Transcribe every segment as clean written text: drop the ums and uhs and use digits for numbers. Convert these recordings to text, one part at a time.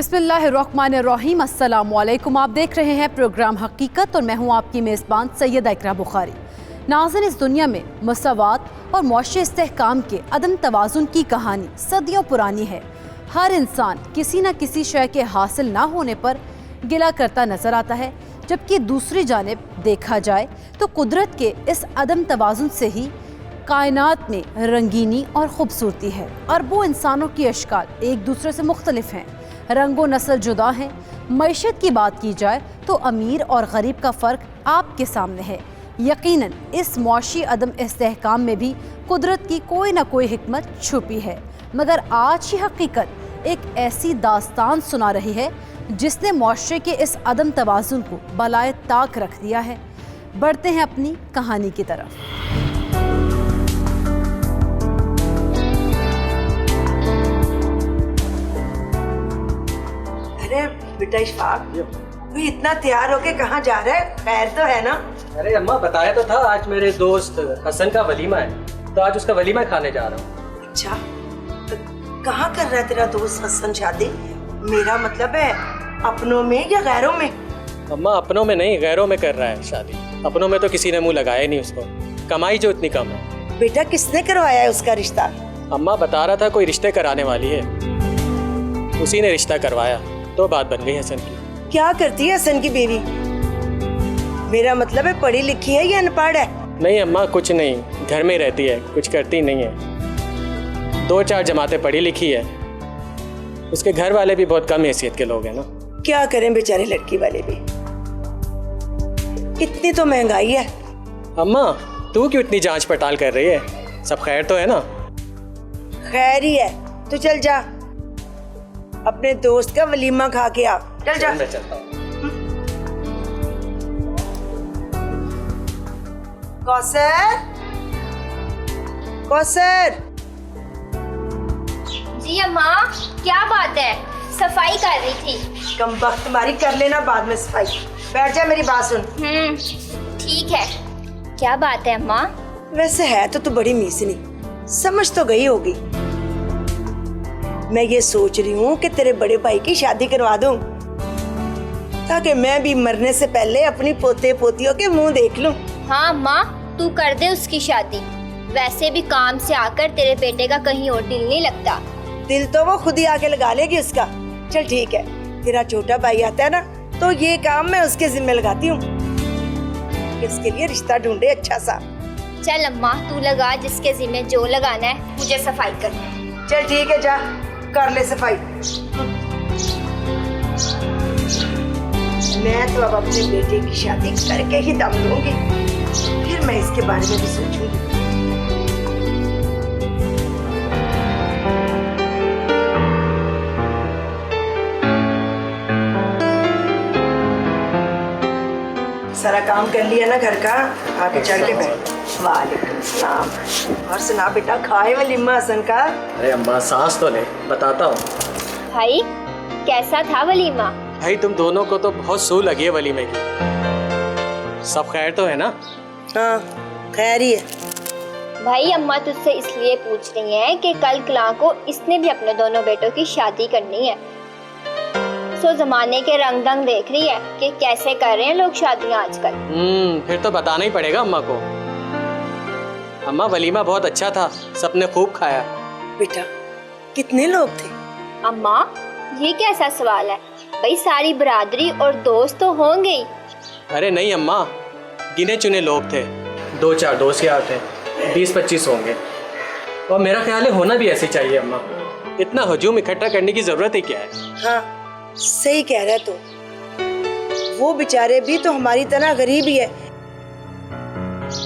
बिस्मिल्लाहिर्रहमानिर्रहीम। अस्सलामुअलैकुम। आप देख रहे हैं प्रोग्राम हकीकत और मैं हूं आपकी मेज़बान सैयदा इकरा बुखारी। नाज़रीन, इस दुनिया में मसावात और मुआशी इस्तेहकाम के अदम तवाज़ुन की कहानी सदियों पुरानी है। हर इंसान किसी न किसी शय के हासिल ना होने पर गिला करता नज़र आता है, जबकि दूसरी जानिब देखा जाए तो कुदरत के इस अदम तवाज़ुन से ही कायनात में रंगीनी और ख़ूबसूरती है। अरबों इंसानों की अशकाल एक दूसरे से मुख्तलिफ हैं, रंगो नस्ल जुदा हैं। मईशत की बात की जाए तो अमीर और गरीब का फ़र्क आपके सामने है। यकीनन इस मुआशी अदम इस्तेहकाम में भी कुदरत की कोई ना कोई हिकमत छुपी है, मगर आज की हकीकत एक ऐसी दास्तान सुना रही है जिसने मुआशरे के इस अदम तवाज़ुन को बलाए ताक रख दिया है। बढ़ते हैं अपनी कहानी की तरफ। अरे बेटा इशफाक, तू इतना तैयार होके कहाँ जा रहा है? खैर तो है ना? अरे अम्मा, बताया तो था आज मेरे दोस्त हसन का वलीमा है, तो आज उसका वलीमा खाने जा रहा हूँ। अच्छा, तो कहाँ कर रहा है तेरा दोस्त हसन शादी? मेरा मतलब है अपनों में या गैरों में? अम्मा, अपनों में नहीं, गैरों में कर रहा है शादी। अपनों में तो किसी ने मुंह लगाया नहीं उसको, कमाई जो इतनी कम है। बेटा किसने करवाया है उसका रिश्ता? अम्मा बता रहा था कोई रिश्ते कराने वाली है, उसी ने रिश्ता करवाया, तो बात बन गई हसन की। क्या करती है हसन की बीवी? मेरा मतलब है पढ़ी लिखी है या अनपढ़ है? नहीं अम्मा, कुछ नहीं, घर में रहती है, कुछ करती नहीं है। 2-4 जमातें पढ़ी लिखी है। उसके घर वाले भी बहुत कम हैसियत के लोग हैं ना। क्या करें बेचारे लड़की वाले भी, इतनी तो महंगाई है। अम्मा, तू क्यों इतनी जांच पड़ताल कर रही है? सब खैर तो है ना? खैर ही है तो चल जा, अपने दोस्त का वलीमा खा के आ। चल जा। मैं चलता हूँ। कौसर, कौसर। जी अम्मा, क्या बात है? सफाई कर रही थी। कम वक्त तुम्हारी कर लेना बाद में सफाई। बैठ जा, मेरी बात सुन। ठीक है। क्या बात है अम्मा? वैसे है तो तू बड़ी मीसनी, समझ तो गई होगी। मैं ये सोच रही हूँ कि तेरे बड़े भाई की शादी करवा दूं, ताकि मैं भी मरने से पहले अपनी पोते पोतियों के मुंह देख लूं। हाँ अम्मा, तू कर दे उसकी शादी। वैसे भी काम से आकर तेरे बेटे का कहीं और दिल नहीं लगता। दिल तो वो खुद ही आके लगा लेगी उसका। चल ठीक है, तेरा छोटा भाई आता है ना, तो ये काम मैं उसके जिम्मे लगाती हूँ। इसके लिए रिश्ता ढूंढे अच्छा सा। चल अम्मा, तू लगा जिसके जिम्मे जो लगाना है, मुझे सफाई करना। चल ठीक है, जा कर ले सफाई। मैं तो अब अपने बेटे की शादी करके ही दम लूंगी, फिर मैं इसके बारे में भी सोचूंगी। सारा काम कर लिया ना घर का? आके चढ़ के बैठ। वालेकुम सलाम। और सुना बेटा, खाए वलीमा हसन का? अरे अम्मा, सांस तो ले, बताता हूँ। भाई, कैसा था वलीमा? भाई, तुम दोनों को तो बहुत सू लगी है वलीमे की। सब खैर तो है ना? हाँ, खैर ही है। भाई, अम्मा तुझसे इसलिए पूछ रही हैं कि कल कला को इसने भी अपने दोनों बेटों की शादी करनी है। सो जमाने के रंग दंग देख रही है कि कैसे कर रहे हैं लोग शादियां आजकल। फिर तो बताना ही पड़ेगा अम्मा को। अम्मा, वलीमा बहुत अच्छा था, सबने खूब खाया। बेटा, कितने लोग थे? अम्मा, ये कैसा सवाल है? भाई, सारी बरादरी और दोस्त तो होंगे ही। अरे नहीं अम्मा, गिने चुने लोग थे, 2-4 दोस्त यार थे, 20-25 होंगे। और मेरा ख्याल है होना भी ऐसे चाहिए अम्मा। इतना हजूम इकट्ठा करने की जरूरत ही क्या है? हाँ, सही कह रहा है तू। वो बेचारे भी तो हमारी तरह गरीब ही है,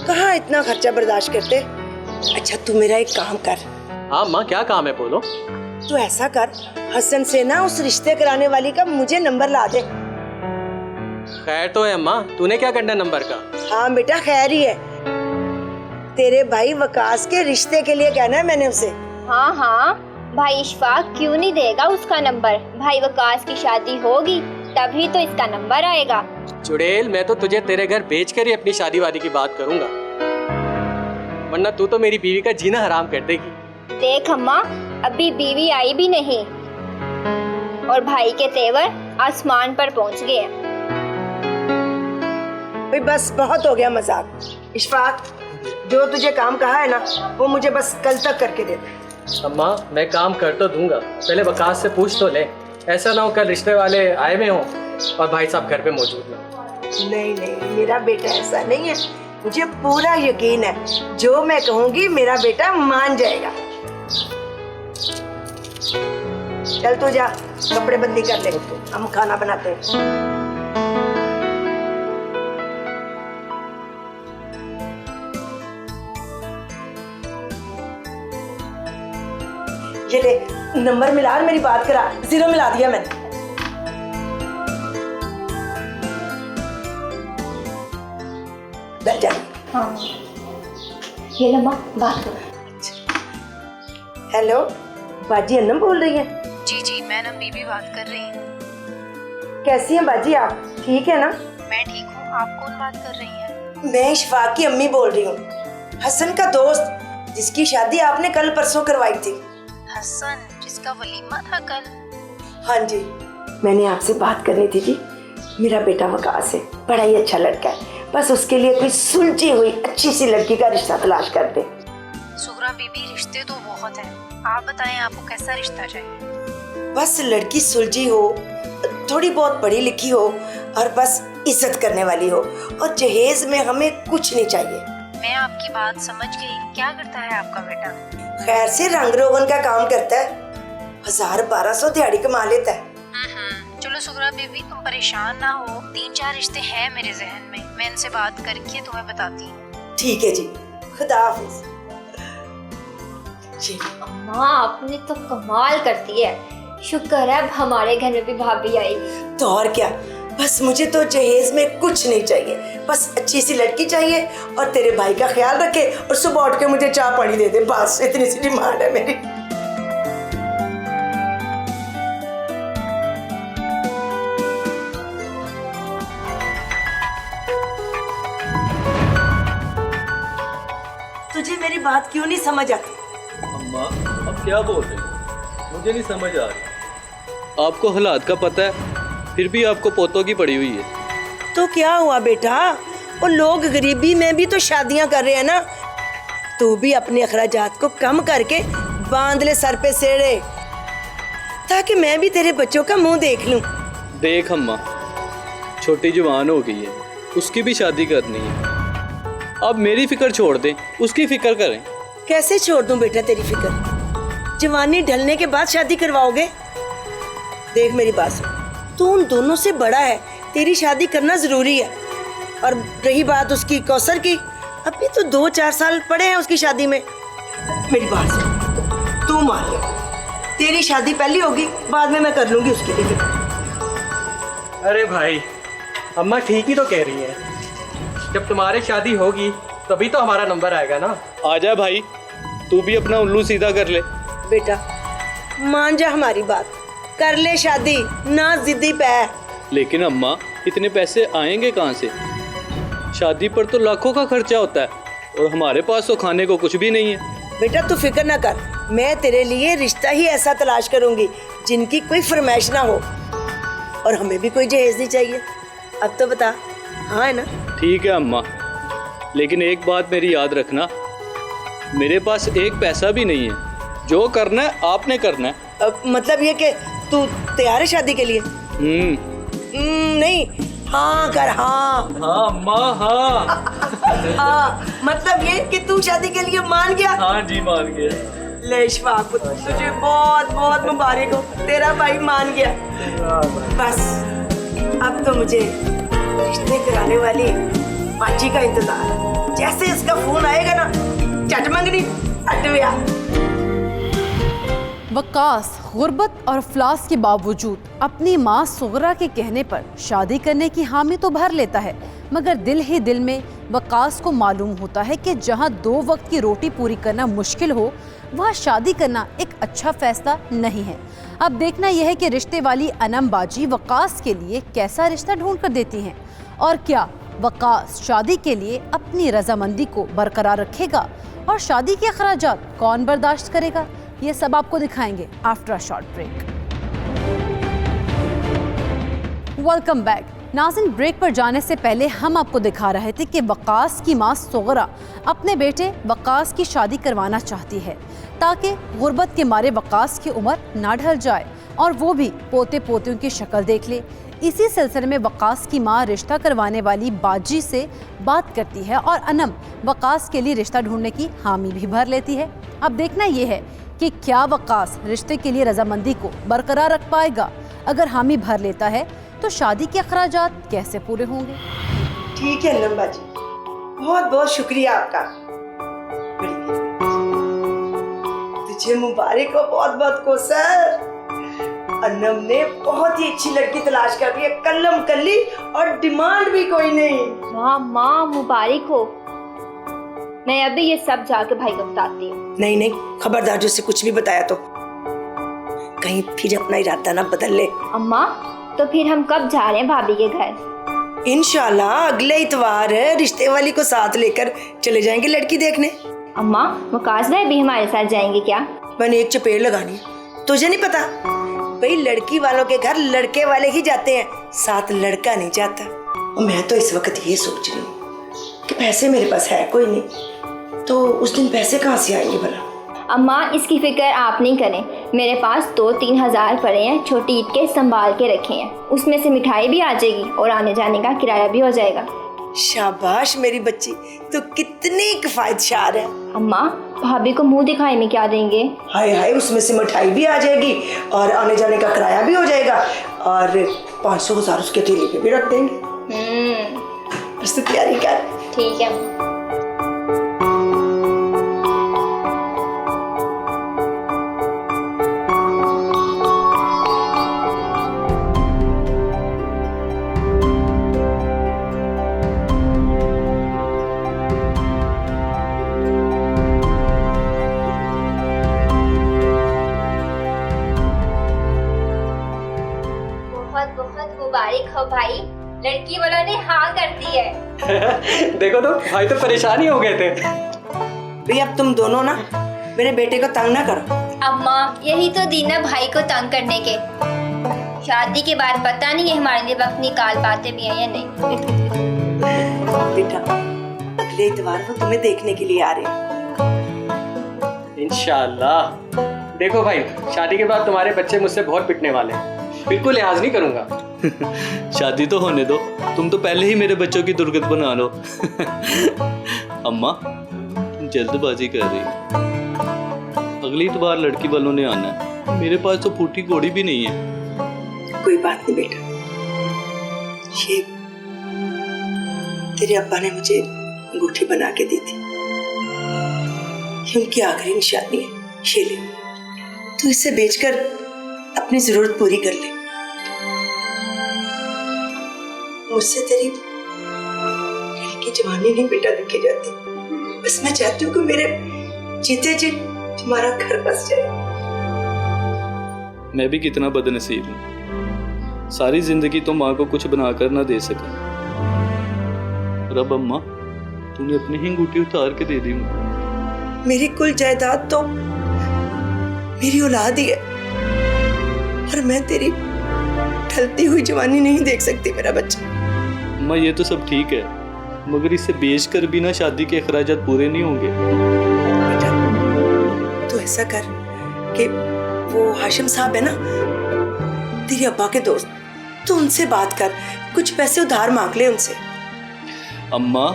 कहाँ इतना खर्चा बर्दाश्त करते। अच्छा, तू मेरा एक काम कर। हाँ अम्मा, क्या काम है बोलो। तू ऐसा कर, हसन से ना उस रिश्ते कराने वाली का मुझे नंबर ला दे। खैर तो है अम्मा, तूने क्या करना नंबर का? हाँ बेटा, खैर ही है। तेरे भाई वकास के रिश्ते के लिए कहना है मैंने उसे। हाँ हाँ, भाई इशफाक क्यों नहीं देगा उसका नंबर? भाई वकास की शादी होगी तभी तो इसका नंबर आएगा। चुड़ैल, मैं तो तुझे तेरे घर बेच कर ही अपनी शादी वादी की बात करूंगा, वरना तू तो मेरी बीवी का जीना हराम कर देगी। देख अम्मा, अभी बीवी आई भी नहीं। और भाई के तेवर आसमान पर पहुंच गए हैं। भाई बस बहुत हो गया मजाक। इशफाक, जो तुझे काम कहा है ना वो मुझे बस कल तक करके दे दे। अम्मा मैं काम कर तो दूंगा, पहले वकास से पूछ तो ले। ऐसा ना हो कल रिश्ते वाले आए हुए हों और भाई साहब घर पे मौजूद ना। नहीं नहीं, मेरा बेटा ऐसा नहीं है, मुझे पूरा यकीन है जो मैं कहूँगी मेरा बेटा मान जाएगा। चल तू जा, कपड़े बंदी कर ले, हम खाना बनाते हैं। ये ले नंबर मिला और मेरी बात करा, 0 मिला दिया मैंने। बैठ जा। हाँ ये लो माँ, बात करो। हेलो, बाजी अन्नम बोल रही है? जी जी, मैं अनम बीबी बात कर रही हूँ। कैसी हैं बाजी आप, ठीक है ना? मैं ठीक हूँ, आप कौन बात कर रही हैं? मैं इशफाक की अम्मी बोल रही हूँ, हसन का दोस्त जिसकी शादी आपने कल परसों करवाई थी। हसन, जिसका वलीमा था कल? हाँ जी, मैंने आपसे बात करनी थी जी। मेरा बेटा वकास है, बड़ा ही अच्छा लड़का है, बस उसके लिए कोई सुलझी हुई अच्छी सी लड़की का रिश्ता तलाश कर दे। सुगरा बीबी, रिश्ते तो बहुत हैं, आप बताएं आपको कैसा रिश्ता चाहिए? बस लड़की सुलझी हो, थोड़ी बहुत पढ़ी लिखी हो और बस इज्जत करने वाली हो, और जहेज में हमें कुछ नहीं चाहिए। मैं आपकी बात समझ गई, क्या करता है आपका बेटा? खैर से रंग रोगन का काम करता है, 1000-1200 दिहाड़ी कमा लेता है। चलो सुगरा बीबी, तुम परेशान ना हो, 3-4 रिश्ते हैं मेरे जहन में, मैं इनसे बात करके तुम्हें बताती हूँ। ठीक है जी, खुदा हाफिज। अम्मा आपने तो कमाल करती है, शुक्र है अब हमारे घर में भी भाभी आई। तो और क्या, बस मुझे तो जहेज में कुछ नहीं चाहिए, बस अच्छी सी लड़की चाहिए और तेरे भाई का ख्याल रखे और सुबह उठ के मुझे चाय पानी दे दे, बस इतनी सी डिमांड है मेरी। तुझे मेरी बात क्यों नहीं समझ आती? अम्मा अब क्या बोल रही हैं? मुझे नहीं समझ आ रही। आपको हालात का पता है, फिर भी आपको पोतों की पड़ी हुई है। तो क्या हुआ बेटा, वो लोग गरीबी में भी तो शादियां कर रहे हैं ना। तू भी अपने अखराजात को कम करके बांध ले सर पे सेड़े, ताकि मैं भी तेरे बच्चों का मुंह देख लूं। देख अम्मा, छोटी जवान हो गई है, उसकी भी शादी करनी है। अब मेरी फिक्र छोड़ दें, उसकी फिक्र करें। कैसे छोड़ दूं बेटा तेरी फिक्र, जवानी ढलने के बाद शादी करवाओगे? देख मेरी बात सुन, तू उन दोनों से बड़ा है, तेरी शादी करना जरूरी है। और रही बात उसकी कौसर की, अभी तो 2-4 साल पड़े हैं उसकी शादी में। मेरी बात सुन, तू मान ले, तेरी शादी पहली होगी, बाद में मैं कर लूंगी उसकी भी। अरे भाई, अम्मा ठीक ही तो कह रही है, जब तुम्हारी शादी होगी तभी तो हमारा नंबर आएगा ना। आ जा भाई, तू भी अपना उल्लू सीधा कर ले। बेटा मान जा हमारी बात, कर ले शादी, ना जिद्दी पै। लेकिन अम्मा, इतने पैसे आएंगे कहाँ से? शादी पर तो लाखों का खर्चा होता है और हमारे पास तो खाने को कुछ भी नहीं है। बेटा तू फिक्र ना कर, मैं तेरे लिए रिश्ता ही ऐसा तलाश करूंगी जिनकी कोई फरमाइश ना हो, और हमें भी कोई जहेज नहीं चाहिए। अब तो बता, हाँ है ना? ठीक है अम्मा, लेकिन एक बात मेरी याद रखना, मेरे पास एक पैसा भी नहीं है। जो करना है आपने करना है। मतलब ये कि तू तैयार है शादी के लिए? नहीं, हाँ कर, हाँ। हाँ अम्मा, हाँ। हाँ मतलब ये कि तू शादी के लिए मान गया? हाँ जी, मान गया। ले इशफाक, तुझे बहुत बहुत मुबारक हो, तेरा भाई मान गया। बस अब तो मुझे रिश्ते कराने वाली बाजी का इंतजार है। जैसे इसका फोन आएगा ना, चट मंगनी अटविया। वकास गुर्बत और अफलास के बावजूद अपनी माँ सुगरा के कहने पर शादी करने की हामी तो भर लेता है, मगर दिल ही दिल में वकास को मालूम होता है कि जहाँ 2 वक्त की रोटी पूरी करना मुश्किल हो, वहाँ शादी करना एक अच्छा फैसला नहीं है। अब देखना यह है कि रिश्ते वाली अनम बाजी वकास के लिए कैसा रिश्ता ढूंढ कर देती हैं, और क्या वकास शादी के लिए अपनी रजामंदी को बरकरार रखेगा और शादी के अखराजात कौन बर्दाश्त करेगा। ये सब आपको दिखाएंगे after a short break. Welcome back. नाज़रीन, ब्रेक पर जाने से पहले हम आपको दिखा रहे थे कि वकास की मां सुगरा अपने बेटे वकास की शादी करवाना चाहती है ताकि गुर्बत के मारे वकास की उम्र ना ढल जाए और वो भी पोते पोतियों की शक्ल देख ले। इसी सिलसिले में वकास की मां रिश्ता करवाने वाली बाजी से बात करती है और अनम वकास के लिए रिश्ता ढूंढने की हामी भी भर लेती है। अब देखना ये है कि क्या वकास रिश्ते के लिए रजामंदी को बरकरार रख पाएगा। अगर हामी भर लेता है तो शादी के अखराजात कैसे पूरे होंगे। ठीक है लंबा जी, बहुत बहुत शुक्रिया आपका। तुझे मुबारक हो बहुत बहुत को सर। अनम ने बहुत ही अच्छी लड़की तलाश कर दी है, कल्लम कल्ली और डिमांड भी कोई नहीं। वाह माँ, मुबारक हो। मैं अभी ये सब जाके भाई को बताती हूँ। नहीं नहीं, खबरदार जो से कुछ भी बताया तो कहीं फिर अपना इरादा ना बदल ले। अम्मा, तो फिर हम कब जा रहे हैं भाभी के घर? इंशाल्लाह अगले इतवार है, रिश्ते वाली को साथ लेकर चले जाएंगे लड़की देखने। अम्मा, वकास भाई भी हमारे साथ जाएंगे क्या? मैंने एक चपेट लगानी है, तुझे नहीं पता? भाई लड़की वालों के घर लड़के वाले ही जाते हैं, साथ लड़का नहीं जाता। और मैं तो इस वक्त ये सोच रही हूँ कि पैसे मेरे पास है कोई नहीं, तो उस दिन पैसे कहाँ से आएंगे भला? अम्मा, इसकी फिक्र आप नहीं करें, मेरे पास 2-3 हज़ार पड़े हैं, छोटी ईद के संभाल के रखे हैं। उसमें से मिठाई भी आ जाएगी और आने जाने का किराया भी हो जाएगा। शाबाश मेरी बच्ची, तो कितनी किफायतशार है। अम्मा, भाभी को मुंह दिखाई में क्या देंगे? हाय हाय, उसमें से मिठाई भी आ जाएगी और आने जाने का किराया भी हो जाएगा और 500,000 उसके थैली पे भी रख देंगे। बस तो तैयारी कर। ठीक है। बहुत मुबारक हो भाई, लड़की वालों ने हाँ कर दी है। देखो तो भाई तो परेशान ही हो गए थे। भैया अब तुम दोनों ना मेरे बेटे को तंग ना करो। अम्मा, यही तो दिन है भाई को तंग करने के। शादी के बाद पता नहीं है हमारे लिए वक्त निकाल पाते भी हैं या नहीं। बेटा, अगले इतवार वो तुम्हें देखने के लिए आ रहे हैं। इंशाल्लाह। देखो भाई, शादी के बाद तुम्हारे बच्चे मुझसे बहुत पिटने वाले हैं, बिल्कुल लिहाज नहीं करूंगा। शादी तो होने दो, तुम तो पहले ही मेरे बच्चों की दुर्गत बना लो। अम्मा, तुम जल्दबाजी कर रही हो। अगली बार लड़की वालों ने आना है, मेरे पास तो फूटी घोड़ी भी नहीं है। कोई बात नहीं बेटा, ये तेरे अब्बा ने मुझे अंगूठी बना के दी थी, ये उनकी आखिरी निशानी है। ये ले, तू इसे बेचकर अपनी जरूरत पूरी कर ले। मुझसे तेरी की जवानी नहीं बेटा देखी जाती, बस मैं चाहती हूँ कि मेरे जीते जी तुम्हारा घर बस जाए। मैं भी कितना बदनसीब हूँ, सारी जिंदगी तो माँ को कुछ बनाकर ना दे सका। रब अम्मा, तूने अपनी ही अंगूठी उतार के दे दी मुझे। मेरी कुल जायदाद तो मेरी औलाद ही है और मैं तेरी ढलती हुई जवानी नहीं देख सकती मेरा बच्चा। अम्मा, ये तो सब ठीक है, मगर इसे बेच कर भी ना शादी के अखराजात पूरे नहीं होंगे। बेटा, तो ऐसा कर कि वो हाशिम साहब है ना तेरे अब्बा के दोस्त, तो उनसे बात कर, कुछ पैसे उधार मांग ले उनसे। अम्मा,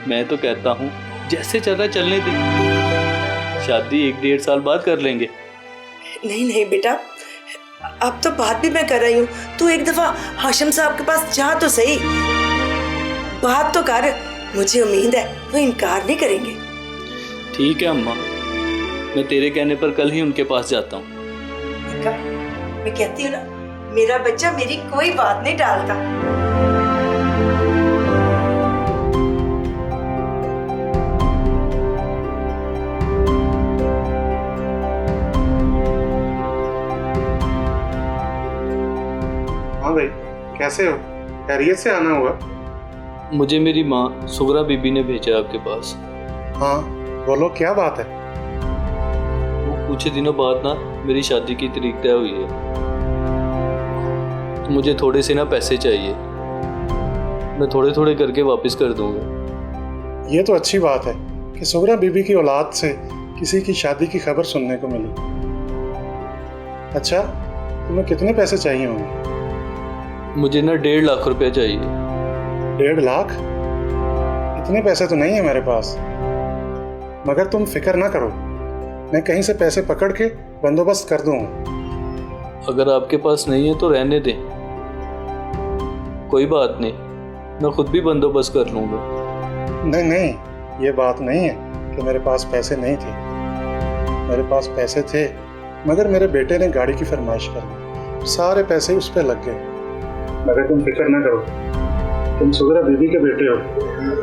मैं तो कहता हूँ जैसे चल रहा चलने दे, शादी 1-1.5 साल बाद कर लेंगे। नहीं नहीं बेटा, अब तो बात भी मैं कर रही हूँ, तू एक दफा हाशिम साहब के पास जा तो सही, बात तो कर। मुझे उम्मीद है वो इनकार नहीं करेंगे। ठीक है अम्मा, मैं तेरे कहने पर कल ही उनके पास जाता हूँ। मैं कहती हूँ ना, मेरा बच्चा मेरी कोई बात नहीं टालता। हाँ भाई, कैसे हो? खैरियत से आना हुआ? मुझे मेरी माँ सुगरा बीबी ने भेजा आपके पास। हाँ बोलो, क्या बात है? वो कुछ दिनों बाद ना मेरी शादी की तारीख तय हुई है। तो मुझे थोड़े से ना पैसे चाहिए, मैं थोड़े थोड़े करके वापस कर दूंगा। ये तो अच्छी बात है कि सुगरा बीबी की औलाद से किसी की शादी की खबर सुनने को मिली। अच्छा, तुम्हें कितने पैसे चाहिए होंगे? मुझे ना 1.5 लाख रुपया चाहिए। 1.5 लाख? इतने पैसे तो नहीं है मेरे पास, मगर तुम फिक्र ना करो, मैं कहीं से पैसे पकड़ के बंदोबस्त कर दूंगा। अगर आपके पास नहीं है तो रहने दें, कोई बात नहीं, मैं खुद भी बंदोबस्त कर लूँगा। नहीं नहीं, ये बात नहीं है कि मेरे पास पैसे नहीं थे। मेरे पास पैसे थे, मगर मेरे बेटे ने गाड़ी की फरमाइश कर दी, सारे पैसे उस पर लग गए। मगर तुम फिक्र ना करो, तुम सुगरा बीबी के बेटे हो,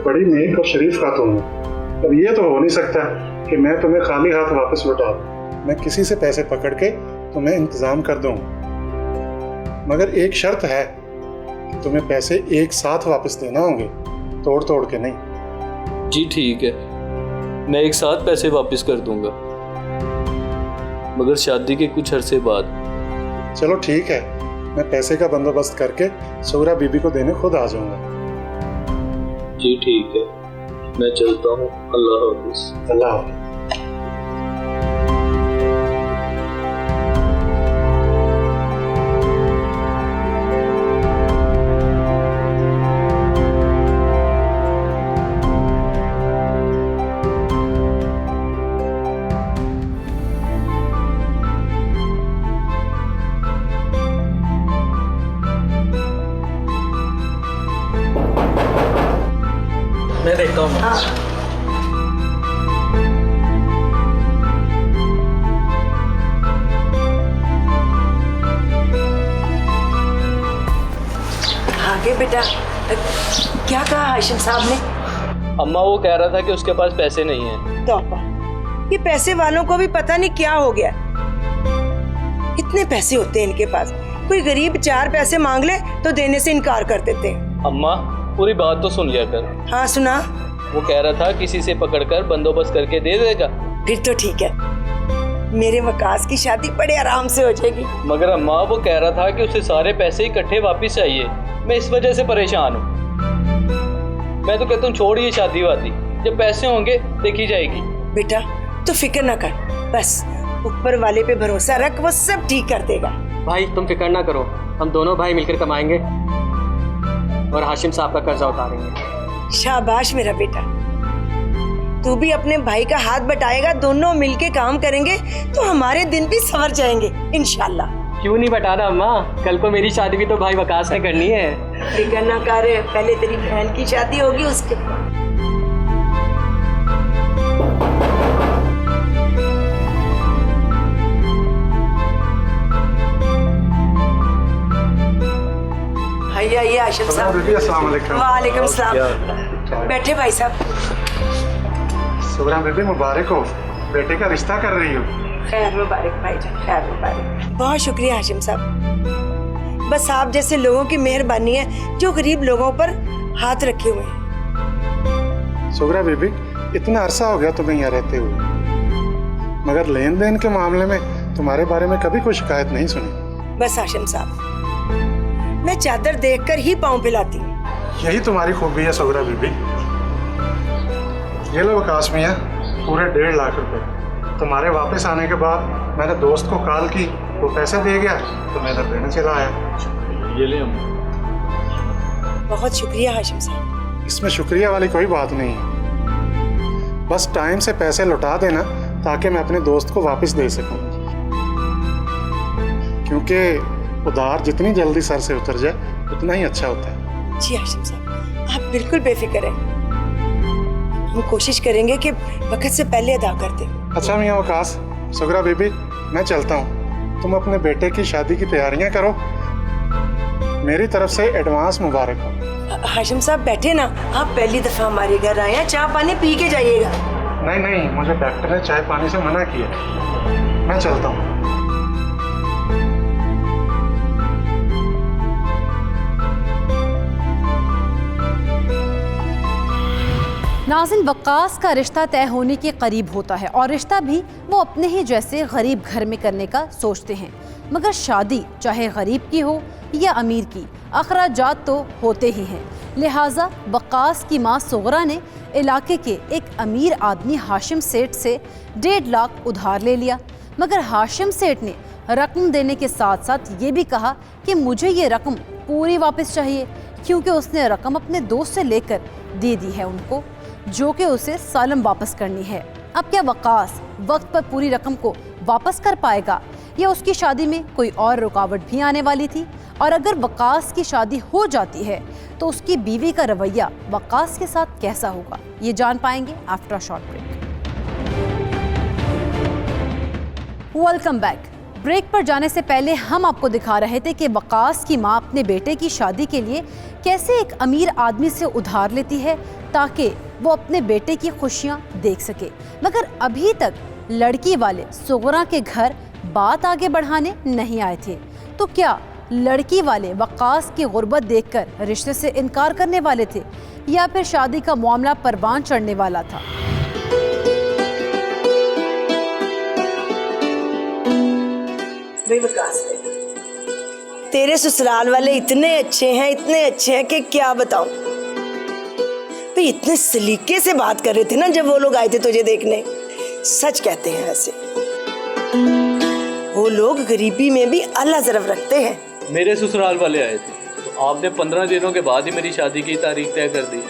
बड़ी नेक और शरीफ खातून हो। अब ये तो हो नहीं सकता कि मैं तुम्हें खाली हाथ वापस लौटा दूं। मैं किसी से पैसे पकड़ के तुम्हें इंतज़ाम कर दूंगा, मगर एक शर्त है कि तुम्हें पैसे एक साथ वापस देना होंगे, तोड़ तोड़ के नहीं। जी ठीक है, मैं एक साथ पैसे वापस कर दूंगा, मगर शादी के कुछ अरसे बाद। चलो ठीक है, मैं पैसे का बंदोबस्त करके सुगरा बीबी को देने खुद आ जाऊंगा। जी ठीक है, मैं चलता हूँ। अल्लाह हाफिज़। अल्लाह हाफिज़। मैं देखता हूँ। आगे बेटा, क्या कहा हाशिम साहब ने? अम्मा वो कह रहा था कि उसके पास पैसे नहीं हैं। तौबा, ये पैसे वालों को भी पता नहीं क्या हो गया। इतने पैसे होते हैं इनके पास, कोई गरीब 4 पैसे मांग ले तो देने से इनकार कर देते हैं। अम्मा पूरी बात तो सुन लिया कर। हाँ सुना। वो कह रहा था किसी से पकड़कर बंदोबस्त करके दे देगा। फिर तो ठीक है, मेरे वकास की शादी बड़े आराम से हो जाएगी। मगर अम्मा वो कह रहा था कि उसे सारे पैसे इकट्ठे वापस चाहिए, मैं इस वजह से परेशान हूँ। मैं तो कहता हूँ छोड़िए शादी वादी, जब पैसे होंगे देखी जाएगी। बेटा तो फिक्र ना कर, बस ऊपर वाले पे भरोसा रख, वो सब ठीक कर देगा। भाई तुम फिक्र ना करो, हम दोनों भाई मिलकर कमाएंगे और हाशिम साहब का कर्जा उतारेंगे। शाबाश मेरा बेटा, तू भी अपने भाई का हाथ बटाएगा, दोनों मिलके काम करेंगे तो हमारे दिन भी संवर जाएंगे इंशाल्लाह। क्यों नहीं बटाना अम्मा, कल को मेरी शादी भी तो भाई वकास ने करनी है। फिक्र ना कर, पहले तेरी बहन की शादी होगी उसके बाद। आइए आशिम साहब। अस्सलाम वालेकुम। वालेकुम सलाम। बैठे भाई साहब। सुगरा बीबी मुबारक हो, बेटे का रिश्ता कर रही हो। खैर मुबारक भाईजान, खैर मुबारक। बहुत शुक्रिया हाशिम साहब, बस आप जैसे लोगों की मेहरबानी है जो गरीब लोगों पर हाथ रखे हुए हैं। सुगरा बीबी, इतना अरसा हो गया तुम्हें यहाँ रहते हुए, मगर लेन देन के मामले में तुम्हारे बारे में कभी कोई शिकायत नहीं सुनी। बस हाशिम साहब, मैं चादर देखकर ही पाँव पिलाती हूँ। यही तुम्हारी खूबी है सुगरा बीबी। ये लो वकास मियाँ, पूरे 1.5 लाख रुपए। तुम्हारे वापस आने के बाद मैंने दोस्त को कॉल की, वो पैसे दे गया तो मैं इधर देने चला आया। ये ले अम्मा। बहुत शुक्रिया हाशिम साहब। इसमें शुक्रिया वाली कोई बात नहीं है, बस टाइम से पैसे लौटा देना ताकि मैं अपने दोस्त को वापस दे सकूं, क्योंकि उधार जितनी जल्दी सर से उतर जाए उतना ही अच्छा होता है। जी हाशिम साहब, आप बिल्कुल बेफिक्र हैं, हम कोशिश करेंगे कि वक्त से पहले अदा कर दें। अच्छा मियाँ वकास, सुगरा बीबी मैं चलता हूँ, तुम अपने बेटे की शादी की तैयारियां करो, मेरी तरफ से एडवांस मुबारक हो। हाशिम साहब बैठे ना, आप पहली दफा हमारे घर आए हैं, चाय पानी पी के जाइएगा। नहीं नहीं, मुझे डॉक्टर ने चाय पानी से मना किया, मैं चलता हूँ। नाज़िन, वक्कास का रिश्ता तय होने के करीब होता है और रिश्ता भी वो अपने ही जैसे गरीब घर में करने का सोचते हैं। मगर शादी चाहे गरीब की हो या अमीर की, अखराजात तो होते ही हैं। लिहाजा वक्कास की माँ सुगरा ने इलाके के एक अमीर आदमी हाशिम सेठ से 1.5 लाख उधार ले लिया। मगर हाशिम सेठ ने रकम देने के साथ साथ ये भी कहा कि मुझे ये रकम पूरी वापस चाहिए, क्योंकि उसने रकम अपने दोस्त से लेकर दे दी है उनको, जो कि उसे सालम वापस करनी है। अब क्या वक्कास वक्त पर पूरी रकम को वापस कर पाएगा या उसकी शादी में कोई और रुकावट भी आने वाली थी? और अगर वक्कास की शादी हो जाती है तो उसकी बीवी का रवैया वक्कास के साथ कैसा होगा, ये जान पाएंगे after a short break. Welcome back. Break पर जाने से पहले हम आपको दिखा रहे थे कि वक्कास की माँ अपने बेटे की शादी के लिए कैसे एक अमीर आदमी से उधार लेती है ताकि वो अपने बेटे की खुशियाँ देख सके। मगर अभी तक लड़की वाले सुगरा के घर बात आगे बढ़ाने नहीं आए थे। तो क्या लड़की वाले वक्कास की गुर्बत देखकर रिश्ते से इनकार करने वाले थे या फिर शादी का मामला परवान चढ़ने वाला था? वक्कास, तेरे ससुराल वाले इतने अच्छे हैं कि क्या बताऊं। भाई इतने सलीके से बात कर रहे थे ना जब वो लोग आए थे तुझे देखने। सच कहते हैं ऐसे, वो लोग गरीबी में भी अल्लाह ज़रफ रखते हैं। मेरे ससुराल वाले आए थे तो आपने 15 दिनों के बाद ही मेरी शादी की तारीख तय कर दी।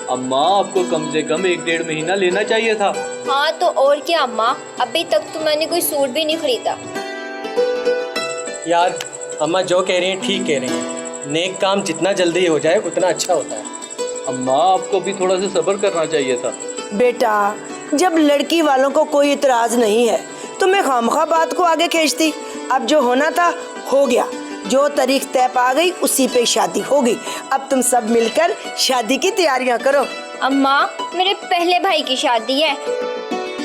अम्मा, आपको कम से कम 1-1.5 महीना लेना चाहिए था। हाँ तो और क्या अम्मा, अभी तक तो मैंने कोई सूट भी नहीं खरीदा। यार अम्मा जो कह रही हैं ठीक कह रही हैं, नेक काम जितना जल्दी हो जाए उतना अच्छा होता है। अम्मा, आपको भी थोड़ा सा सब्र करना चाहिए था। बेटा, जब लड़की वालों को कोई इतराज नहीं है तो मैं खामखा बात को आगे खींचती। अब जो होना था हो गया, जो तारीख तय पा गई उसी पे शादी होगी। अब तुम सब मिलकर शादी की तैयारियां करो। अम्मा, मेरे पहले भाई की शादी है,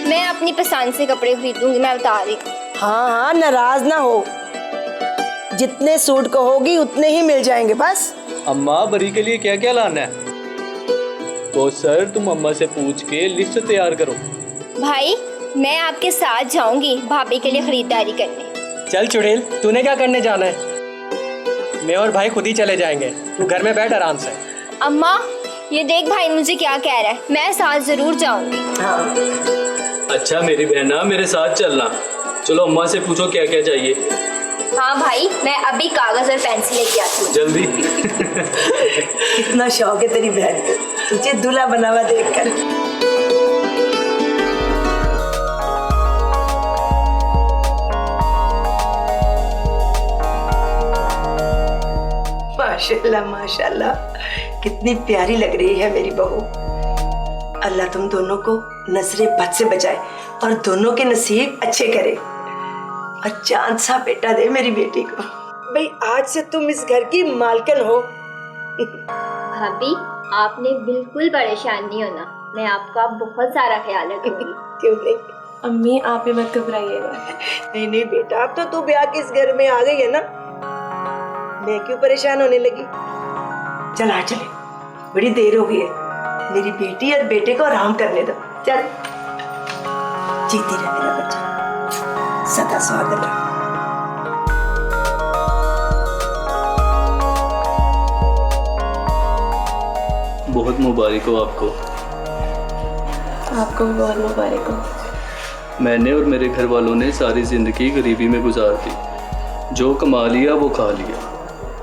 मैं अपनी पसंद से कपड़े खरीदूंगी, मैं बता रही। हाँ, नाराज ना हो, जितने सूट कहोगी उतने ही मिल जाएंगे बस। अम्मा, बरी के लिए क्या क्या लाना है? तो सर, तुम अम्मा से पूछ के लिस्ट तैयार करो। भाई, मैं आपके साथ जाऊंगी भाभी के लिए खरीदारी करने। चल चुड़ैल, तूने क्या करने जाना है? मैं और भाई खुद ही चले जाएंगे, तू घर में बैठ आराम से। अम्मा, ये देख भाई मुझे क्या कह रहा है, मैं साथ जरूर जाऊंगी। हाँ। अच्छा मेरी बहना, मेरे साथ चलना। चलो अम्मा से पूछो क्या क्या चाहिए। हाँ भाई, मैं अभी कागज और पेंसिल लेके आती हूँ। जल्दी। कितना शौक है तेरी बहन को तुझे दूल्हा बना हुआ देखकर। माशाल्लाह माशाल्लाह, कितनी प्यारी लग रही है मेरी बहू। अल्लाह तुम दोनों को नजरे बद से बचाए और दोनों के नसीब अच्छे करे और चांद सा बेटा दे मेरी बेटी को। भाई आज से तुम इस घर की मालकिन हो। भाभी, आपने बिल्कुल परेशान नहीं होना, मैं आपका बहुत सारा ख्याल रखूंगी। क्यों नहीं अम्मी, आप भी मत घबराइएगा। नहीं नहीं बेटा, अब तो तू ब्याह के इस घर में आ गई है ना, मैं क्यों परेशान होने लगी। चल आ चले, बड़ी देर हो गई है, मेरी बेटी और बेटे को आराम करने दो। चल, जीती रह मेरा बच्चा, सदा स्वागत रहो। बहुत मुबारक हो आपको। आपको भी बहुत मुबारक हो। मैंने और मेरे घर वालों ने सारी ज़िंदगी गरीबी में गुजार दी, जो कमा लिया वो खा लिया।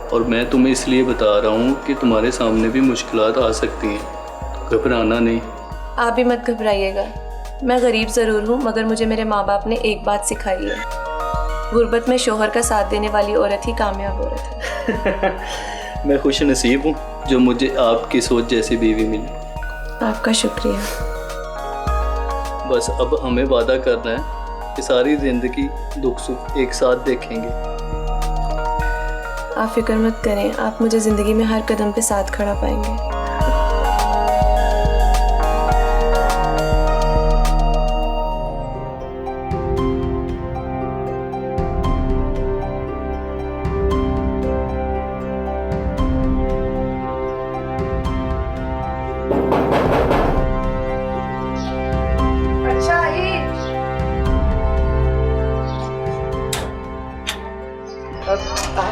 और मैं तुम्हें इसलिए बता रहा हूँ कि तुम्हारे सामने भी मुश्किलात आ सकती हैं, घबराना नहीं। आप भी मत घबराइएगा, मैं गरीब ज़रूर हूँ मगर मुझे मेरे माँ बाप ने एक बात सिखाई है, गुर्बत में शोहर का साथ देने वाली औरत ही कामयाब औरत है। मैं खुश नसीब हूँ जो मुझे आपकी सोच जैसी बीवी मिली। आपका शुक्रिया। बस अब हमें वादा करना है कि सारी ज़िंदगी दुख सुख एक साथ देखेंगे। आप फिक्र मत करें, आप मुझे ज़िंदगी में हर कदम पे साथ खड़ा पाएंगे।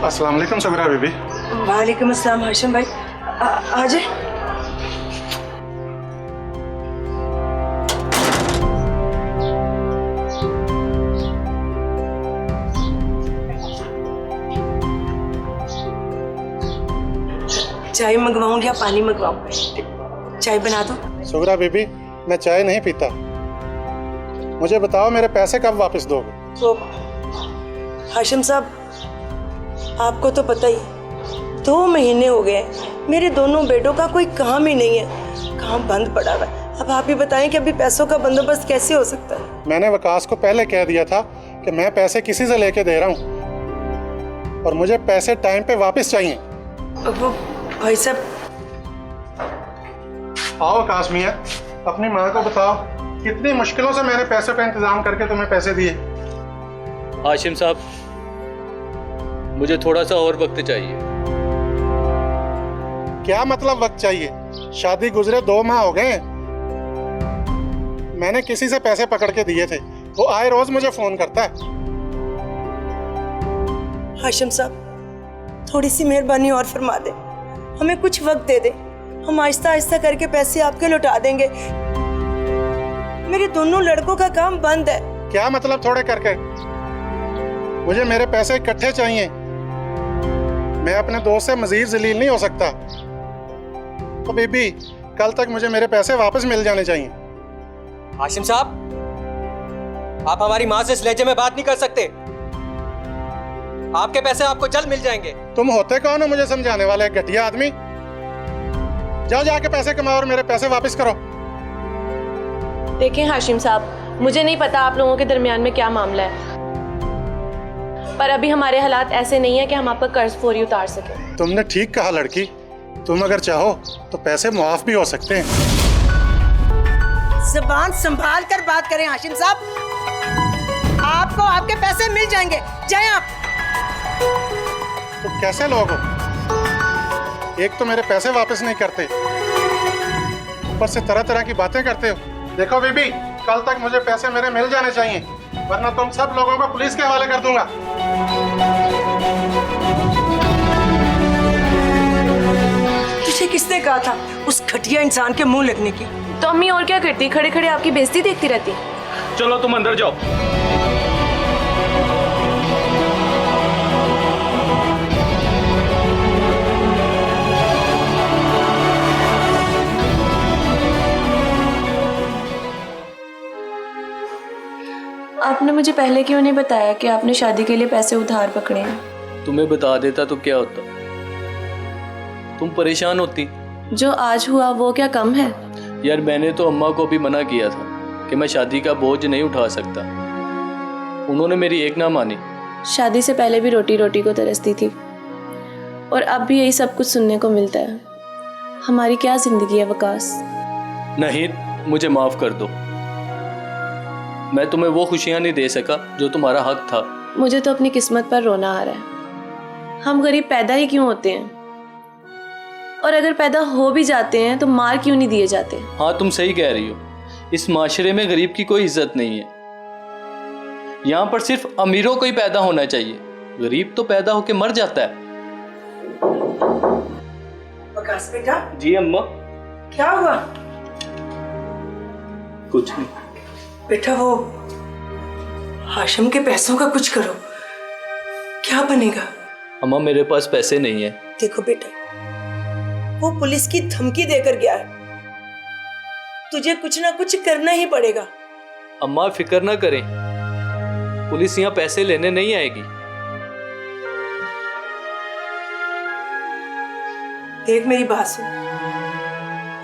अस्सलाम वालेकुम सुगरा बीबी। वालेकुम अस्सलाम हाशिम भाई, आ जाए। चाय मंगवाऊं या पानी मंगवाऊं? चाय बना दो। सुगरा बीबी, मैं चाय नहीं पीता। मुझे बताओ मेरे पैसे कब वापस दोगे? तो हाशिम साहब, आपको तो पता ही, 2 महीने हो गए हैं, मेरे दोनों बेटों का कोई काम ही नहीं है, काम बंद पड़ा हुआ है। अब आप ही बताएं कि अभी पैसों का बंदोबस्त कैसे हो सकता है? मैंने वकास को पहले कह दिया था कि मैं पैसे किसी से लेके दे रहा हूँ और मुझे पैसे टाइम पे वापस चाहिए। वो भाई साहब, आओ वकास मियाँ, अपनी माँ को बताओ कितनी मुश्किलों से मैंने पैसों का इंतजाम करके तुम्हें पैसे दिए। हाशिम साहब, मुझे थोड़ा सा और वक्त चाहिए। क्या मतलब वक्त चाहिए? शादी गुजरे 2 माह हो गए। मैंने किसी से पैसे पकड़ के दिए थे, वो आए रोज मुझे फोन करता है। हाशिम साहब, थोड़ी सी मेहरबानी और फरमा दे, हमें कुछ वक्त दे दे, हम आहिस्ता आहिस्ता करके पैसे आपके लौटा देंगे। मेरे दोनों लड़कों का काम बंद है। क्या मतलब थोड़े करके? मुझे मेरे पैसे इकट्ठे चाहिए। मैं अपने दोस्त से मजीद जलील नहीं हो सकता। तो बीबी, कल तक मुझे मेरे पैसे वापस मिल जाने चाहिए। हाशिम साहब, आप हमारी माँ से इस लहजे में बात नहीं कर सकते। आपके पैसे आपको जल्द मिल जाएंगे। तुम होते कौन हो मुझे समझाने वाले घटिया आदमी? जाओ जाके पैसे कमाओ और मेरे पैसे वापस करो। देखें हाशिम साहब, मुझे नहीं पता आप लोगों के दरमियान में क्या मामला है, पर अभी हमारे हालात ऐसे नहीं है कि हम आपका कर्ज फौरी उतार सकें। तुमने ठीक कहा लड़की, तुम अगर चाहो तो पैसे मुआफ भी हो सकते हैं। ज़बान संभाल कर बात करें हाशिम साहब, आपको आपके पैसे मिल जाएंगे, जाएं आप। तो कैसे लोग हो? एक तो मेरे पैसे वापस नहीं करते, ऊपर से तरह तरह की बातें करते हो। देखो बीबी, कल तक मुझे पैसे मेरे मिल जाने चाहिए, वरना तुम सब लोगों को पुलिस के हवाले कर दूंगा। तुझे किसने कहा था उस घटिया इंसान के मुंह लगने की? तो अम्मी और क्या करती, खड़े खड़े आपकी बेइज्जती देखती रहती। चलो तुम अंदर जाओ। आपने मुझे पहले क्यों नहीं बताया कि आपने शादी के लिए पैसे उधार पकड़े हैं? तुम्हें बता देता तो क्या होता, तुम परेशान होती। जो आज हुआ वो क्या कम है? यार, मैंने तो अम्मा को भी मना किया था कि मैं शादी का बोझ नहीं उठा सकता। उन्होंने मेरी एक ना मानी। शादी से पहले भी रोटी रोटी को तरसती थी और अब भी यही सब कुछ सुनने को मिलता है। हमारी क्या जिंदगी है वकास? नहीं, मुझे माफ कर दो। मैं तुम्हें वो खुशियां नहीं दे सका जो तुम्हारा हक था। मुझे तो अपनी किस्मत पर रोना आ रहा है। हम गरीब पैदा ही क्यों होते हैं, और अगर पैदा हो भी जाते हैं तो मार क्यों नहीं दिए जाते? हाँ, तुम सही कह रही हो। इस माशरे में गरीब की कोई इज्जत नहीं है। यहाँ पर सिर्फ अमीरों को ही पैदा होना चाहिए। गरीब तो पैदा होके मर जाता है। वकास बेटा। जी अम्मा। क्या हुआ? कुछ नहीं बेटा, वो हाशिम के पैसों का कुछ करो, क्या बनेगा? अम्मा, मेरे पास पैसे नहीं है। देखो बेटा, वो पुलिस की धमकी देकर गया है, तुझे कुछ ना कुछ करना ही पड़ेगा। अम्मा, फिक्र ना करें, पुलिस यहाँ पैसे लेने नहीं आएगी। देख मेरी बात सुन,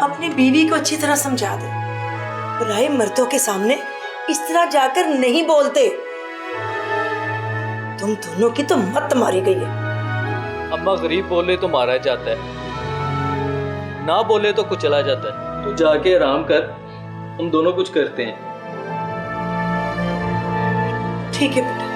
अपनी बीवी को अच्छी तरह समझा दे। बुलाए मर्दों के सामने इस तरह जाकर नहीं बोलते। तुम दोनों की तो मत मारी गई है। अम्मा, गरीब बोले तो मारा जाता है, ना बोले तो कुचला जाता है। तू जाके आराम कर, हम दोनों कुछ करते हैं। ठीक है बेटा।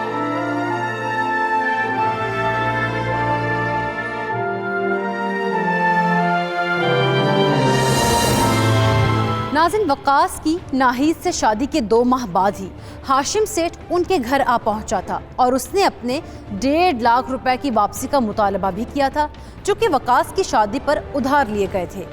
नाज़रीन, वकास की नाहीद से शादी के 2 माह बाद ही हाशिम सेठ उनके घर आ पहुंचा था और उसने अपने 1.5 लाख रुपए की वापसी का मुतालबा भी किया था, जो कि वकास की शादी पर उधार लिए गए थे।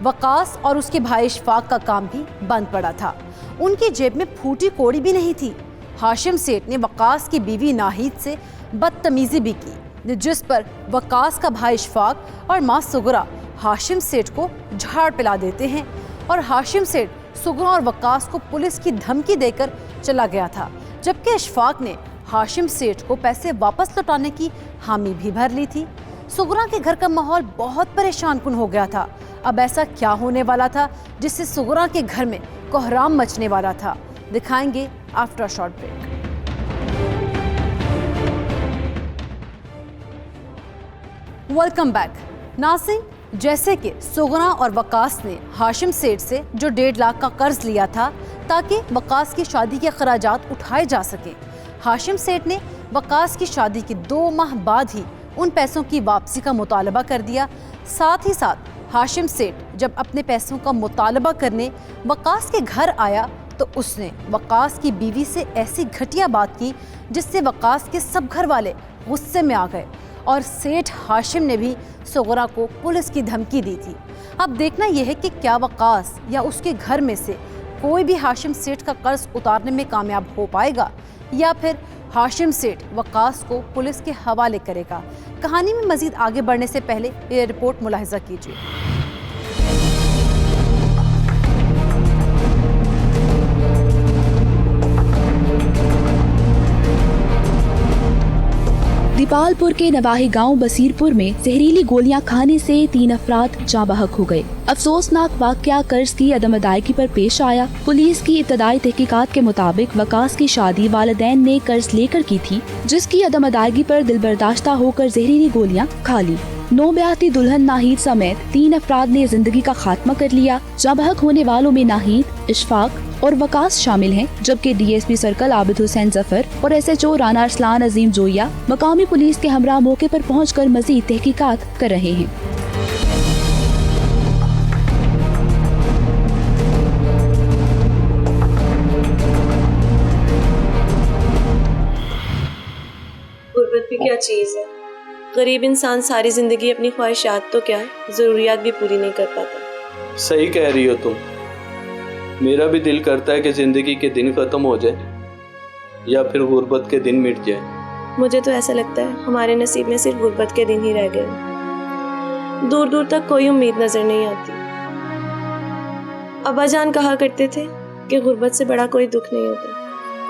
वकास और उसके भाई इशफाक का काम भी बंद पड़ा था। उनकी जेब में फूटी कोड़ी भी नहीं थी। हाशिम सेठ ने वकास की बीवी नाहीद से बदतमीजी भी की, जिस पर वकास का भाई इशफाक और माँ सुगरा हाशिम सेठ को झाड़ पिला देते हैं और हाशिम सेठ सुगरा और वकास को पुलिस की धमकी देकर चला गया था, जबकि इशफाक ने हाशिम सेठ को पैसे वापस लौटाने की हामी भी भर ली थी। सुगरा के घर का माहौल बहुत परेशान कुन हो गया था। अब ऐसा क्या होने वाला था जिससे सुगरा के घर में कोहराम मचने वाला था, दिखाएंगे after short break. Welcome back. नाज़रीन, जैसे कि सुगरा और वकास ने हाशिम सेठ से जो 1.5 लाख का कर्ज लिया था ताकि वकास की शादी के खर्चात उठाए जा सके, हाशिम सेठ ने वकास की शादी के 2 माह बाद ही उन पैसों की वापसी का मुतालबा कर दिया। साथ ही साथ हाशिम सेठ जब अपने पैसों का मुतालबा करने वकास के घर आया तो उसने वकास की बीवी से ऐसी घटिया बात की जिससे वकास के सब घर वाले गुस्से में आ गए और सेठ हाशिम ने भी सुगरा को पुलिस की धमकी दी थी। अब देखना यह है कि क्या वकास या उसके घर में से कोई भी हाशिम सेठ का कर्ज उतारने में कामयाब हो पाएगा या फिर हाशिम सेठ वकास को पुलिस के हवाले करेगा। कहानी में मजीद आगे बढ़ने से पहले ये रिपोर्ट मुलाहिजा कीजिए। दीपालपुर के नवाही गांव बसीरपुर में जहरीली गोलियां खाने से 3 अफराद जाँ बहक हो गए। अफसोसनाक वाकया कर्ज की अदम अदायगी पर पेश आया। पुलिस की इब्तदाई तहकीकात के मुताबिक वकास की शादी वालिदैन ने कर्ज लेकर की थी, जिसकी अदम अदायगी पर दिलबर्दाश्ता होकर जहरीली गोलियां खा ली। नौब्याती दुल्हन नाहीद समेत 3 अफराद ने जिंदगी का खात्मा कर लिया। जाँ बहक होने वालों में नाहीद, इशफाक और वकास शामिल हैं, जबकि डीएसपी सर्कल आबिद हुसैन जफर और एसएचओ राना अरसलान अजीम जोया मकामी पुलिस के हमरा मौके पर पहुंचकर मजीद तहकीकात कर रहे हैं। गुर्बत भी क्या चीज़ है। गरीब इंसान सारी जिंदगी अपनी ख्वाहिशात तो क्या जरूरियात भी पूरी नहीं कर पाता। सही कह रही हो तुम। मेरा भी दिल करता है कि जिंदगी के दिन खत्म हो जाए या फिर गुर्बत के दिन मिट जाए। मुझे तो ऐसा लगता है हमारे नसीब में सिर्फ गुर्बत के दिन ही रह गए। दूर दूर तक कोई उम्मीद नजर नहीं आती। अब्बाजान कहा करते थे कि गुर्बत से बड़ा कोई दुख नहीं होता।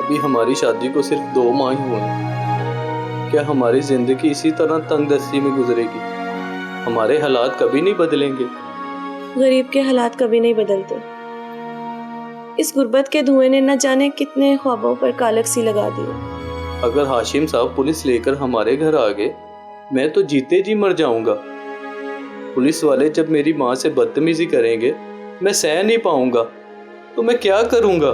अभी हमारी शादी को सिर्फ 2 माह ही हुए हैं। क्या हमारी जिंदगी इसी तरह तंगदस्ती में गुजरेगी? हमारे हालात कभी नहीं बदलेंगे। गरीब के हालात कभी नहीं बदलते। इस गुर्बत के धुएं ने न जाने कितने ख्वाबों पर कालक सी लगा दी। अगर हाशिम साहब पुलिस लेकर हमारे घर आ गए, मैं तो जीते जी मर जाऊंगा। पुलिस वाले जब मेरी माँ से बदतमीजी करेंगे, मैं सह नहीं पाऊंगा, तो मैं क्या करूंगा?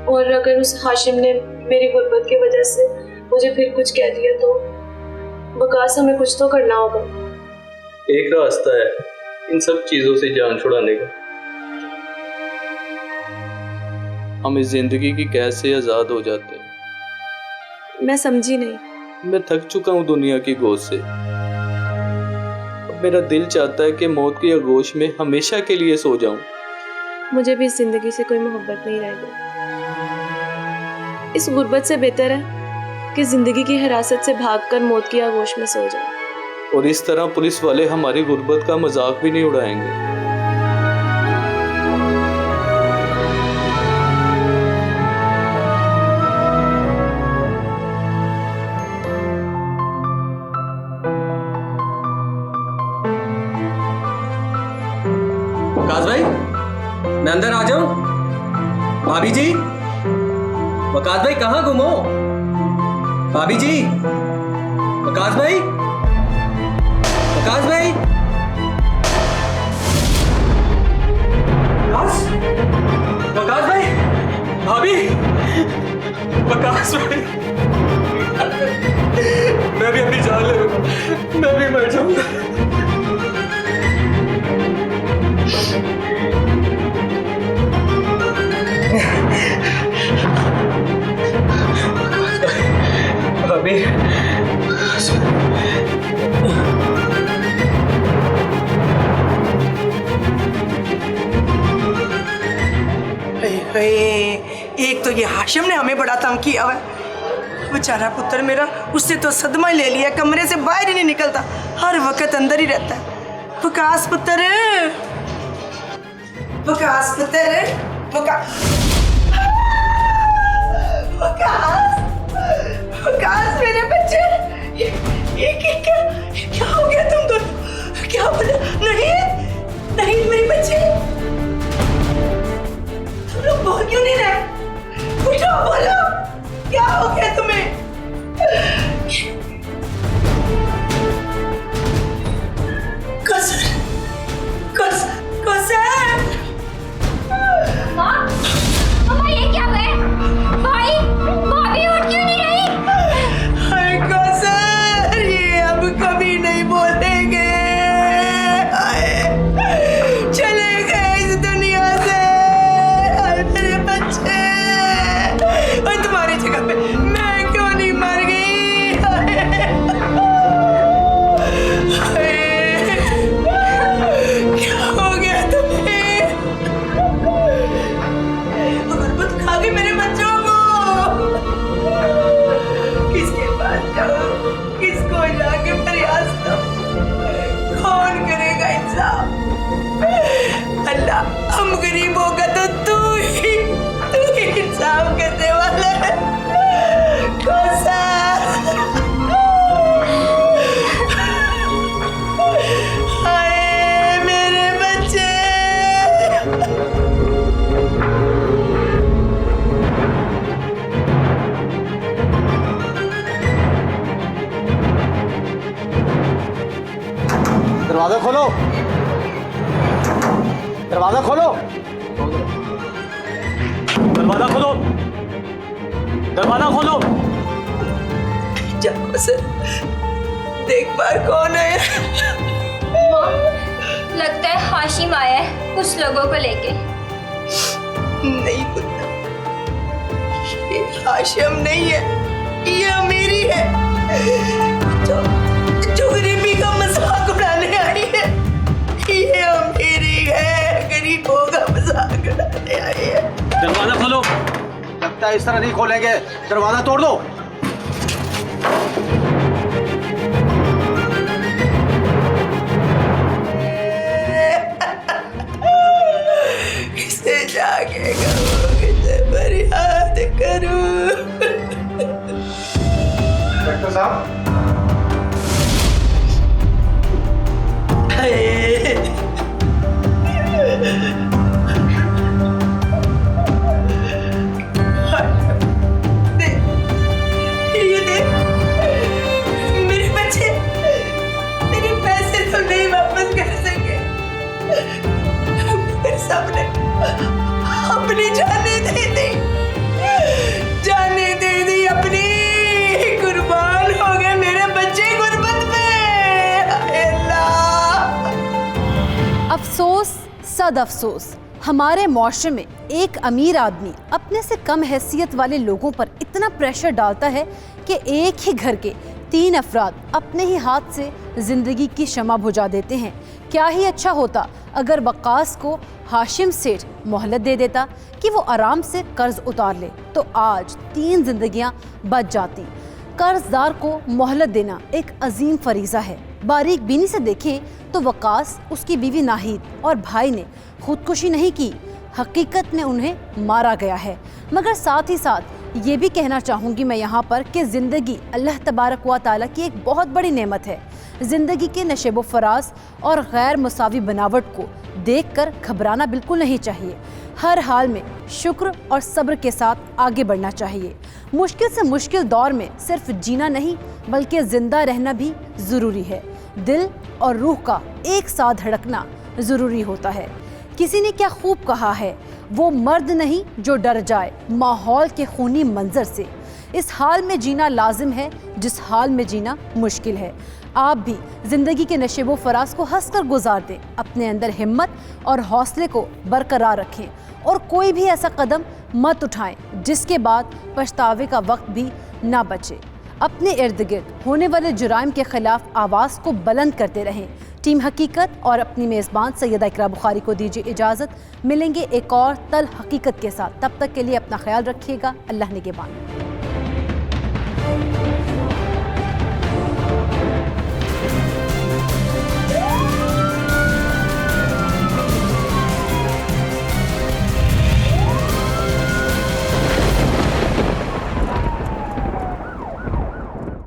और अगर उस हाशिम ने मेरी गुर्बत की वजह से मुझे फिर कुछ कह दिया तो वकास हमें कुछ तो करना होगा। एक रास्ता है इन सब चीजों से जान छुड़ाने का। हम इस जिंदगी की कैद से आजाद हो जाते हैं। मैं समझी नहीं। मैं थक चुका हूँ दुनिया की गोद से। अब मेरा दिल चाहता है कि मौत की आगोश में हमेशा के लिए सो जाऊं। मुझे भी इस जिंदगी से कोई मोहब्बत नहीं रह गई। इस गुर्बत से बेहतर है कि जिंदगी की हिरासत से भागकर मौत की आगोश में सो जाऊं। और इस तरह पुलिस वाले हमारी गुर्बत का मजाक भी नहीं उड़ाएंगे। वकास भाई, मैं अंदर आ जाऊं? भाभी जी, वकास भाई कहाँ गुम हो? भाभी जी, वकास भाई, वकास भाई, वकास भाई, भाभी, वकास भाई, मैं भी अपनी जान ले लूंगा, मैं भी मर जाऊंगा। हाय, एक तो ये हाशिम ने हमें बड़ा तंग किया हुआ है। बेचारा पुत्र मेरा, उससे तो सदमा ही ले लिया, कमरे से बाहर ही नहीं निकलता, हर वक्त अंदर ही रहता है। विकास पुत्र, विकास पुत्र, विकास मेरे बच्चे, ये क्या हो गया तुम दोनों? क्या बोला? नहीं मेरे बच्चे, तुम लोग बोल क्यों नहीं रहे? उठो, बोलो, क्या हो गया तुम्हें? मम्मा ये क्या है? भाई भाभी उठ क्यों नहीं रही? हाय कौसर, ये अब कभी नहीं बोलेंगे। चले गए इस दुनिया से। हाय मेरे बच्चे, और तुम्हारी जगह पे मैं क्यों नहीं मर गई? क्या हो गया तुम्हें? गुरबत खा गई मेरे बच्चों को। किसके पास जाऊं, किसको जाके प्रयास करूं, कौन करेगा इंसाफ? अल्लाह, हम गरीबों का तो तू ही इंसाफ करने वाला है। हाय मेरे बच्चे। दरवाजा खोलो, दरवाजा खोलो, दरवाजा खोलो, दरवाजा खोलो। जाओ सर, देख बार कौन है? लगता है हाशिम आया है कुछ लोगों को लेके। नहीं पुत्र, ये हाशिम नहीं है, ये अमीरी है जो गरीबी का मजाक उड़ाने आई है। ये अमीरी है, गरीबों का मजाक उड़ाने आई है। दरवाजा खोलो। लगता है इस तरह नहीं खोलेंगे, दरवाजा तोड़ दो। किसे जाके करूं, किसे फरियाद करूं? डॉक्टर साहब, ये देख मेरे बच्चे, तेरे पैसे तो नहीं वापस कर सके, मेरे सामने अपनी जाने दे दी, जाने दे दी अपनी, कुर्बान हो गए मेरे बच्चे गुर्बत में। अल्लाह, अफसोस सद अफसोस, हमारे माशरे में एक अमीर आदमी अपने से कम हैसियत वाले लोगों पर इतना प्रेशर डालता है कि एक ही घर के 3 अफराद अपने ही हाथ से ज़िंदगी की शमा बुझा देते हैं। क्या ही अच्छा होता अगर वक्कास को हाशिम सेठ मोहलत दे देता कि वो आराम से कर्ज उतार ले, तो आज 3 जिंदगियां बच जाती। कर्जदार को मोहलत देना एक अजीम फरीज़ा है। बारीक बीनी से देखें तो वक्कास, उसकी बीवी नाहिद और भाई ने खुदकुशी नहीं की, हकीकत में उन्हें मारा गया है। मगर साथ ही साथ ये भी कहना चाहूँगी मैं यहाँ पर कि ज़िंदगी अल्लाह तबारक व तआला की एक बहुत बड़ी नेमत है। ज़िंदगी के नशेब फराज और गैर मुसावी बनावट को देखकर घबराना बिल्कुल नहीं चाहिए। हर हाल में शुक्र और सब्र के साथ आगे बढ़ना चाहिए। मुश्किल से मुश्किल दौर में सिर्फ जीना नहीं बल्कि ज़िंदा रहना भी ज़रूरी है। दिल और रूह का एक साथ धड़कना ज़रूरी होता है। किसी ने क्या खूब कहा है, वो मर्द नहीं जो डर जाए माहौल के खूनी मंजर से। इस हाल में जीना लाजिम है जिस हाल में जीना मुश्किल है। आप भी ज़िंदगी के नशेबो फराज को हंसकर गुजार दें, अपने अंदर हिम्मत और हौसले को बरकरार रखें और कोई भी ऐसा कदम मत उठाएं जिसके बाद पछतावे का वक्त भी ना बचे। अपने इर्द गिर्द होने वाले जुराइम के खिलाफ आवाज़ को बुलंद करते रहें टीम हकीकत और अपनी मेज़बान सैयदा इकरा बुखारी को दीजिए इजाज़त। मिलेंगे एक और तल हकीकत के साथ, तब तक के लिए अपना ख्याल रखिएगा। अल्लाह निगहबान।